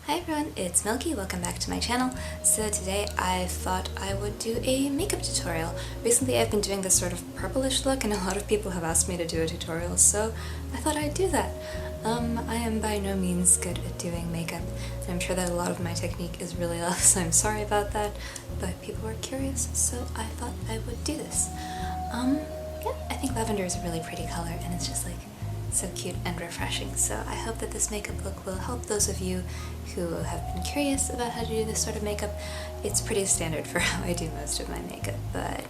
Hi everyone, it's Milky. Welcome back to my channel. So today I thought I would do a makeup tutorial. Recently I've been doing this sort of purplish look and a lot of people have asked me to do a tutorial, so I thought I'd do that. I am by no means good at doing makeup, and I'm sure that a lot of my technique is really off, so I'm sorry about that, but people were curious, so I thought I would do this. Yeah, I think lavender is a really pretty color and it's just like so cute and refreshing, so I hope that this makeup look will help those of you who have been curious about how to do this sort of makeup. It's pretty standard for how I do most of my makeup, but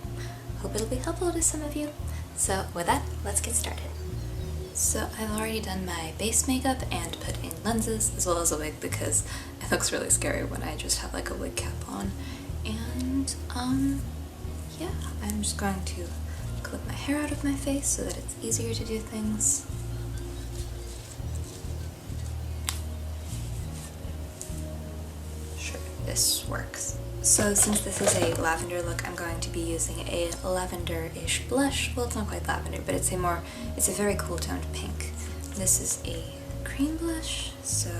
hope it'll be helpful to some of you. So with that, let's get started. So I've already done my base makeup and put in lenses as well as a wig because it looks really scary when I just have like a wig cap on. And yeah, I'm just going to clip my hair out of my face so that it's easier to do things. This works. So since this is a lavender look, I'm going to be using a lavender-ish blush. Well, it's not quite lavender, but it's a very cool toned pink. This is a cream blush, so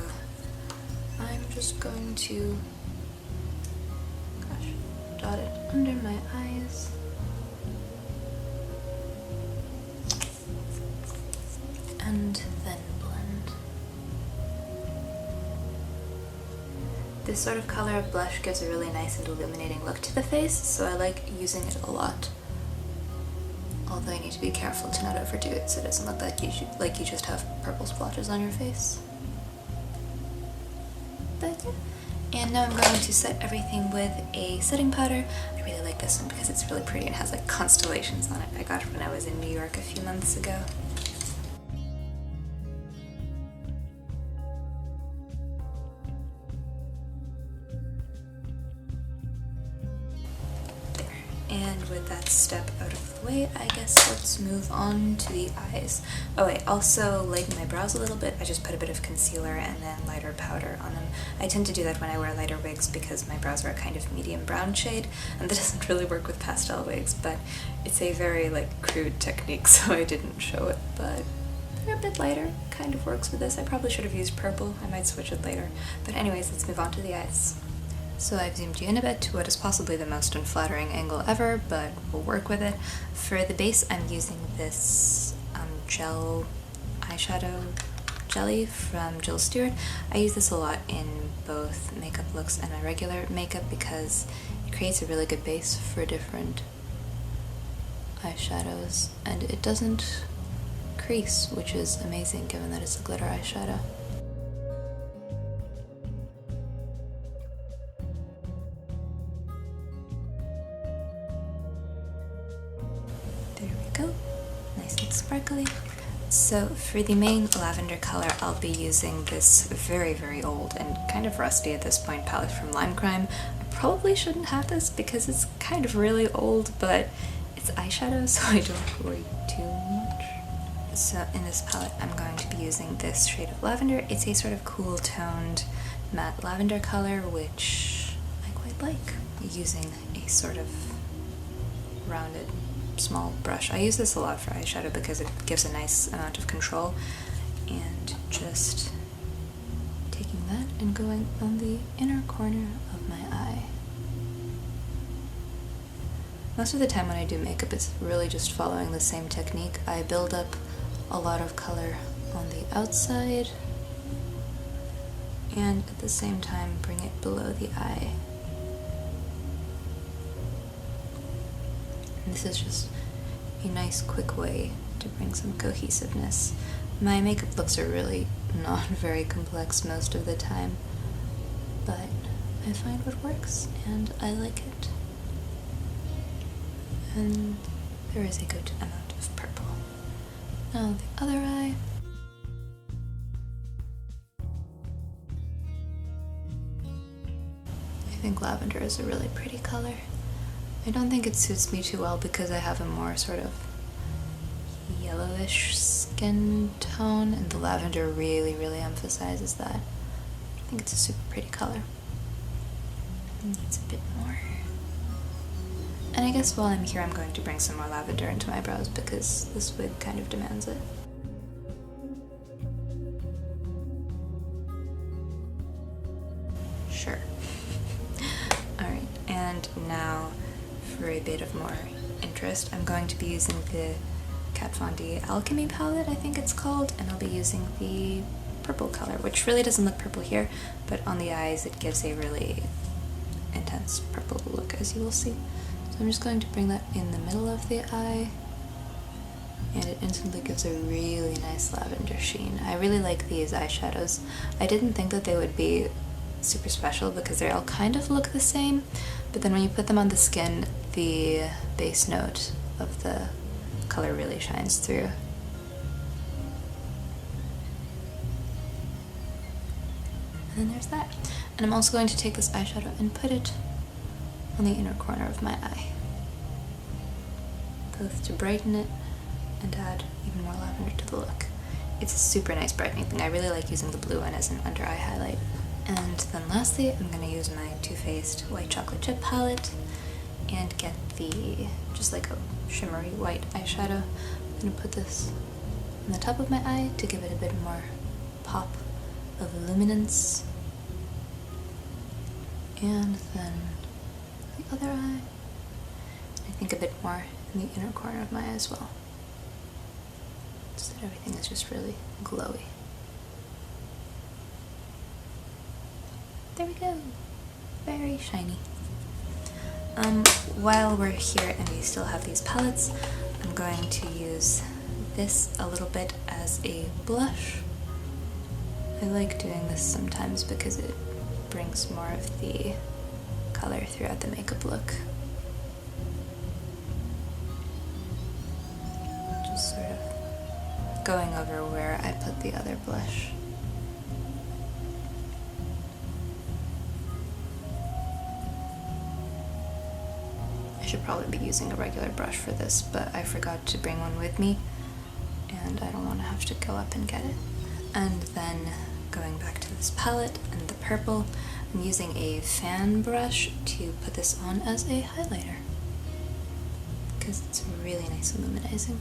I'm just going to, dot it under my eyes. And then blend. This sort of color of blush gives a really nice and illuminating look to the face, so I like using it a lot. Although I need to be careful to not overdo it so it doesn't look like you just have purple splotches on your face. But yeah. And now I'm going to set everything with a setting powder. I really like this one because it's really pretty and has like constellations on it. I got it when I was in New York a few months ago. And with that step out of the way, I guess let's move on to the eyes. Oh wait, also lighten my brows a little bit. I just put a bit of concealer and then lighter powder on them. I tend to do that when I wear lighter wigs because my brows are a kind of medium brown shade, and that doesn't really work with pastel wigs, but it's a very like crude technique, so I didn't show it, but they're a bit lighter. Kind of works with this. I probably should have used purple. I might switch it later. But anyways, let's move on to the eyes. So I've zoomed you in a bit to what is possibly the most unflattering angle ever, but we'll work with it. For the base, I'm using this gel eyeshadow jelly from Jill Stewart. I use this a lot in both makeup looks and my regular makeup because it creates a really good base for different eyeshadows, and it doesn't crease, which is amazing given that it's a glitter eyeshadow. Nice and sparkly. So for the main lavender color, I'll be using this very, very old and kind of rusty at this point palette from Lime Crime. I probably shouldn't have this because it's kind of really old, but it's eyeshadow, so I don't worry too much. So in this palette, I'm going to be using this shade of lavender. It's a sort of cool toned matte lavender color, which I quite like. Using a sort of rounded small brush. I use this a lot for eyeshadow because it gives a nice amount of control, and just taking that and going on the inner corner of my eye. Most of the time when I do makeup, it's really just following the same technique. I build up a lot of color on the outside and at the same time bring it below the eye. And this is just a nice quick way to bring some cohesiveness. My makeup looks are really not very complex most of the time, but I find what works and I like it. And there is a good amount of purple. Now the other eye. I think lavender is a really pretty color. I don't think it suits me too well because I have a more sort of yellowish skin tone, and the lavender really, really emphasizes that. I think it's a super pretty color. It needs a bit more. And I guess while I'm here, I'm going to bring some more lavender into my brows because this wig kind of demands it. Sure. Alright, and now for a bit of more interest, I'm going to be using the Kat Von D Alchemy palette, I think it's called, and I'll be using the purple color, which really doesn't look purple here, but on the eyes it gives a really intense purple look, as you will see. So I'm just going to bring that in the middle of the eye, and it instantly gives a really nice lavender sheen. I really like these eyeshadows. I didn't think that they would be super special because they all kind of look the same, but then when you put them on the skin, the base note of the color really shines through. And then there's that. And I'm also going to take this eyeshadow and put it on the inner corner of my eye, both to brighten it and add even more lavender to the look. It's a super nice brightening thing. I really like using the blue one as an under eye highlight. And then lastly, I'm going to use my Too Faced White Chocolate Chip palette and get the, just like a shimmery white eyeshadow. I'm going to put this on the top of my eye to give it a bit more pop of luminance. And then the other eye, I think a bit more in the inner corner of my eye as well, so that everything is just really glowy. There we go, very shiny. While we're here and we still have these palettes, I'm going to use this a little bit as a blush. I like doing this sometimes because it brings more of the color throughout the makeup look. Just sort of going over where I put the other blush. I should probably be using a regular brush for this, but I forgot to bring one with me, and I don't want to have to go up and get it. And then going back to this palette and the purple, I'm using a fan brush to put this on as a highlighter because it's really nice and luminizing.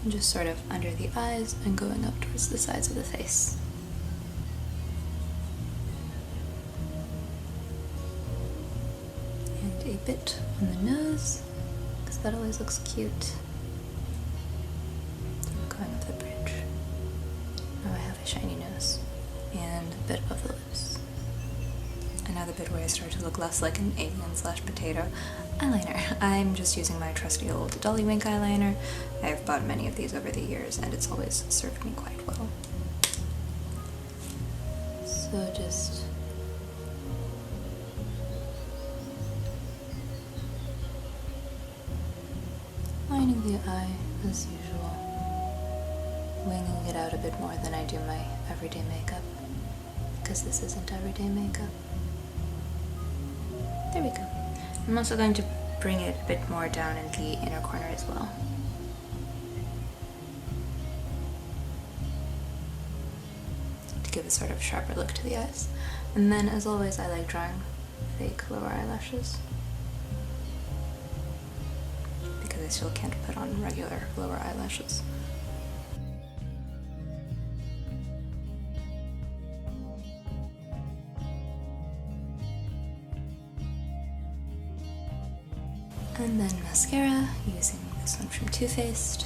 And just sort of under the eyes and going up towards the sides of the face. And a bit on the nose, because that always looks cute. Going up the bridge. Now I have a shiny nose and a bit of the lips. And now the bit where I start to look less like an alien/potato eyeliner. I'm just using my trusty old Dolly wink eyeliner. I've bought many of these over the years and it's always served me quite well. So just lining the eye as usual. Winging it out a bit more than I do my everyday makeup, because this isn't everyday makeup. There we go. I'm also going to bring it a bit more down in the inner corner as well. To give a sort of sharper look to the eyes. And then, as always, I like drawing fake lower eyelashes, because I still can't put on regular lower eyelashes. And then mascara, using this one from Too Faced.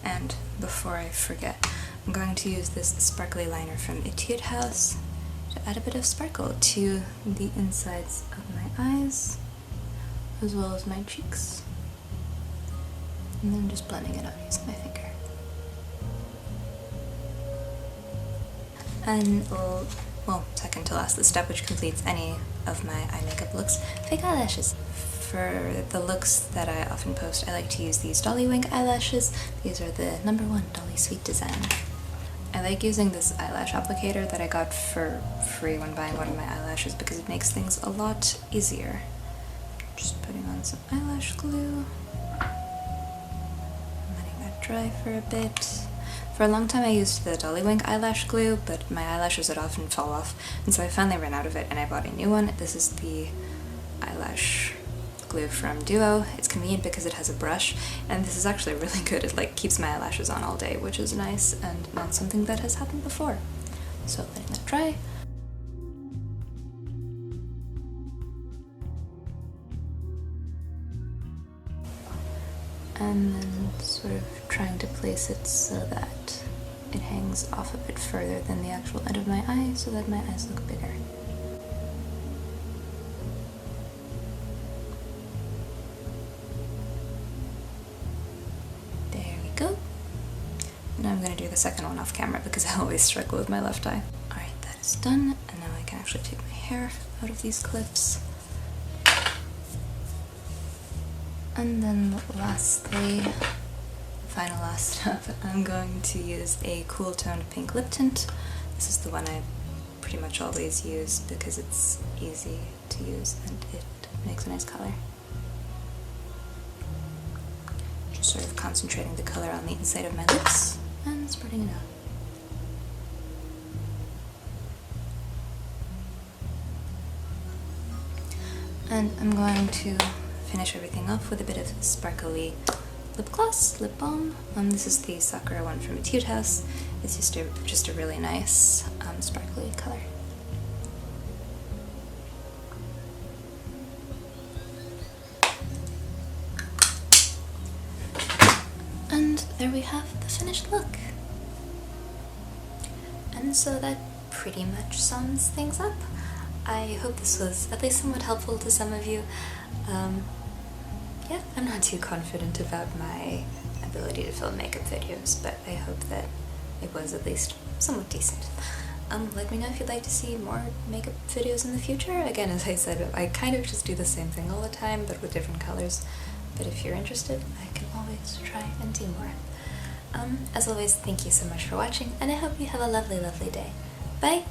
And before I forget, I'm going to use this sparkly liner from Etude House to add a bit of sparkle to the insides of my eyes, as well as my cheeks. And then just blending it out using my finger. And well, second to last, the step which completes any of my eye makeup looks, fake eyelashes. For the looks that I often post, I like to use these Dolly wink eyelashes. These are the #1 Dolly Sweet Design. I like using this eyelash applicator that I got for free when buying one of my eyelashes because it makes things a lot easier. Just putting on some eyelash glue, letting that dry for a bit. For a long time I used the Dolly eyelash glue, but my eyelashes would often fall off, and so I finally ran out of it and I bought a new one. This is the eyelash glue from Duo. It's convenient because it has a brush, and this is actually really good. It like keeps my eyelashes on all day, which is nice and not something that has happened before. So letting that dry. And then sort of trying to place it so that it hangs off a bit further than the actual end of my eye, so that my eyes look bigger. There we go. Now I'm going to do the second one off camera because I always struggle with my left eye. Alright, that is done, and now I can actually take my hair out of these clips. And then lastly, final last step, I'm going to use a cool toned pink lip tint. This is the one I pretty much always use because it's easy to use and it makes a nice color. Just sort of concentrating the color on the inside of my lips and spreading it out. And I'm going to finish everything off with a bit of sparkly lip gloss, lip balm. This is the Sakura one from Etude House. It's just a really nice sparkly color. And there we have the finished look. And so that pretty much sums things up. I hope this was at least somewhat helpful to some of you. Yeah, I'm not too confident about my ability to film makeup videos, but I hope that it was at least somewhat decent. Let me know if you'd like to see more makeup videos in the future. Again, as I said, I kind of just do the same thing all the time, but with different colors. But if you're interested, I can always try and do more. As always, thank you so much for watching, and I hope you have a lovely, lovely day. Bye!